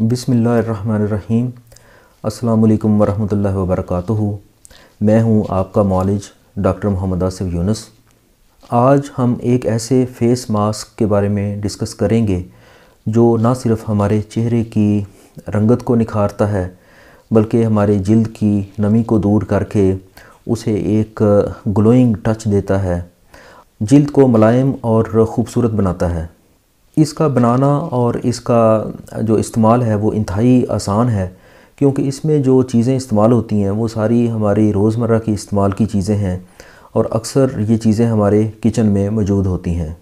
बिस्मिल्लाहिर्रहमानिर्रहीम। अस्सलामुअलैकुम वरहमतुल्लाहि वबरकातुहू। मैं हूँ आपका मौलिज डॉक्टर मोहम्मद आसिफ यूनुस। आज हम एक ऐसे फेस मास्क के बारे में डिस्कस करेंगे जो ना सिर्फ़ हमारे चेहरे की रंगत को निखारता है बल्कि हमारे जिल्द की नमी को दूर करके उसे एक ग्लोइंग टच देता है, जिल्द को मुलायम और ख़ूबसूरत बनाता है। इसका बनाना और इसका जो इस्तेमाल है वो इंतहाई आसान है, क्योंकि इसमें जो चीज़ें इस्तेमाल होती हैं वो सारी हमारी रोज़मर्रा की इस्तेमाल की चीज़ें हैं और अक्सर ये चीज़ें हमारे किचन में मौजूद होती हैं।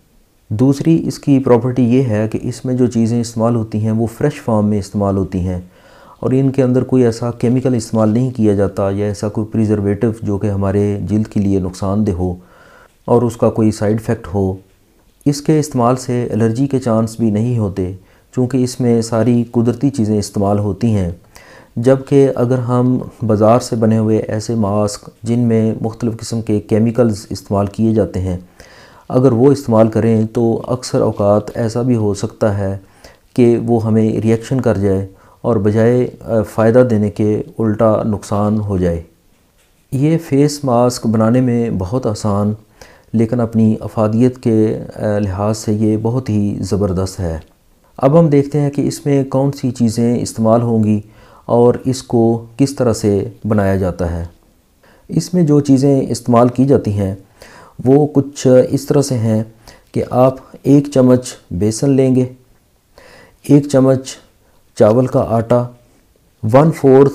दूसरी इसकी प्रॉपर्टी ये है कि इसमें जो चीज़ें इस्तेमाल होती हैं वो फ़्रेश फॉर्म में इस्तेमाल होती हैं और इनके अंदर कोई ऐसा केमिकल इस्तेमाल नहीं किया जाता या ऐसा कोई प्रिजर्वेटिव जो कि हमारे जिल्द के लिए नुकसानदेह हो और उसका कोई साइड इफ़ेक्ट हो। इसके इस्तेमाल से एलर्जी के चांस भी नहीं होते, चूँकि इसमें सारी कुदरती चीज़ें इस्तेमाल होती हैं। जबकि अगर हम बाज़ार से बने हुए ऐसे मास्क जिनमें मुख्तलिफ़ किस्म के केमिकल्स इस्तेमाल किए जाते हैं, अगर वो इस्तेमाल करें तो अक्सर औक़ात ऐसा भी हो सकता है कि वो हमें रिएक्शन कर जाए और बजाय फ़ायदा देने के उल्टा नुकसान हो जाए। ये फ़ेस मास्क बनाने में बहुत आसान लेकिन अपनी अफादियत के लिहाज से ये बहुत ही ज़बरदस्त है। अब हम देखते हैं कि इसमें कौन सी चीज़ें इस्तेमाल होंगी और इसको किस तरह से बनाया जाता है। इसमें जो चीज़ें इस्तेमाल की जाती हैं वो कुछ इस तरह से हैं कि आप 1 चम्मच बेसन लेंगे, 1 चम्मच चावल का आटा, 1/4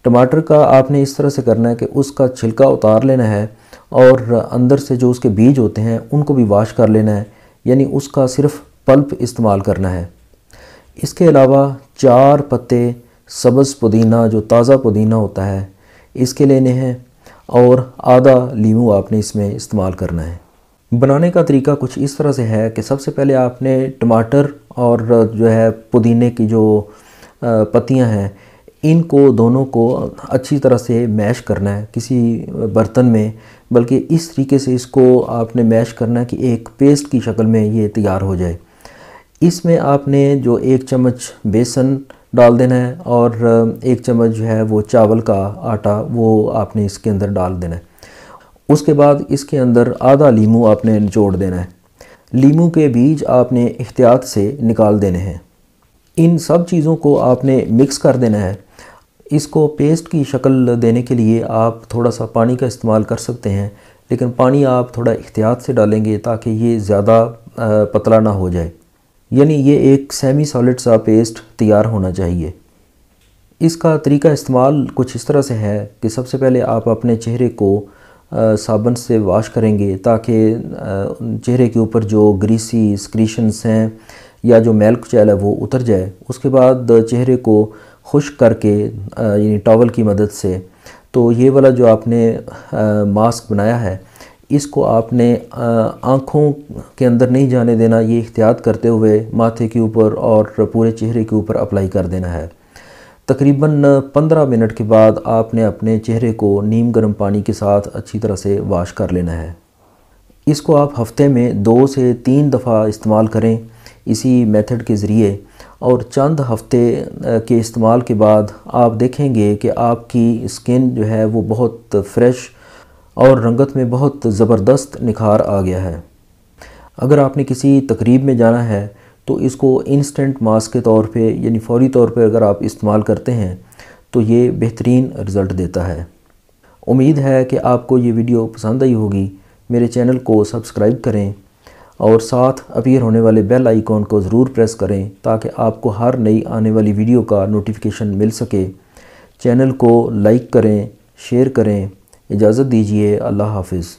टमाटर का आपने इस तरह से करना है कि उसका छिलका उतार लेना है और अंदर से जो उसके बीज होते हैं उनको भी वॉश कर लेना है, यानी उसका सिर्फ़ पल्प इस्तेमाल करना है। इसके अलावा 4 पत्ते सब्ज़ पुदीना, जो ताज़ा पुदीना होता है, इसके लेने हैं और आधा लीमू आपने इसमें इस्तेमाल करना है। बनाने का तरीका कुछ इस तरह से है कि सबसे पहले आपने टमाटर और जो है पुदीने की जो पत्तियां हैं इनको दोनों को अच्छी तरह से मैश करना है किसी बर्तन में, बल्कि इस तरीके से इसको आपने मैश करना है कि एक पेस्ट की शक्ल में ये तैयार हो जाए। इसमें आपने जो 1 चम्मच बेसन डाल देना है और 1 चम्मच जो है वो चावल का आटा वो आपने इसके अंदर डाल देना है। उसके बाद इसके अंदर आधा लीमू आपने निचोड़ देना है। लीमू के बीज आपने एहतियात से निकाल देने हैं। इन सब चीज़ों को आपने मिक्स कर देना है। इसको पेस्ट की शक्ल देने के लिए आप थोड़ा सा पानी का इस्तेमाल कर सकते हैं, लेकिन पानी आप थोड़ा एहतियात से डालेंगे ताकि ये ज़्यादा पतला ना हो जाए, यानी ये एक सेमी सॉलिड सा पेस्ट तैयार होना चाहिए। इसका तरीका इस्तेमाल कुछ इस तरह से है कि सबसे पहले आप अपने चेहरे को साबुन से वॉश करेंगे ताकि चेहरे के ऊपर जो ग्रीसी स्क्रीशंस हैं या जो मैल कुचैल है वो उतर जाए। उसके बाद चेहरे को खुश्क करके यानी टॉवल की मदद से, तो ये वाला जो आपने मास्क बनाया है इसको आपने आँखों के अंदर नहीं जाने देना, ये एहतियात करते हुए माथे के ऊपर और पूरे चेहरे के ऊपर अप्लाई कर देना है। तकरीबन 15 मिनट के बाद आपने अपने चेहरे को नीम गर्म पानी के साथ अच्छी तरह से वॉश कर लेना है। इसको आप हफ्ते में 2 से 3 दफ़ा इस्तेमाल करें इसी मेथड के ज़रिए, और चंद हफ्ते के इस्तेमाल के बाद आप देखेंगे कि आपकी स्किन जो है वो बहुत फ्रेश और रंगत में बहुत ज़बरदस्त निखार आ गया है। अगर आपने किसी तकरीब में जाना है तो इसको इंस्टेंट मास्क के तौर पे यानी फ़ौरी तौर पे अगर आप इस्तेमाल करते हैं तो ये बेहतरीन रिज़ल्ट देता है। उम्मीद है कि आपको ये वीडियो पसंद आई होगी। मेरे चैनल को सब्सक्राइब करें और साथ अपीयर होने वाले बेल आइकॉन को ज़रूर प्रेस करें ताकि आपको हर नई आने वाली वीडियो का नोटिफिकेशन मिल सके। चैनल को लाइक करें, शेयर करें। इजाज़त दीजिए। अल्लाह हाफ़िज़।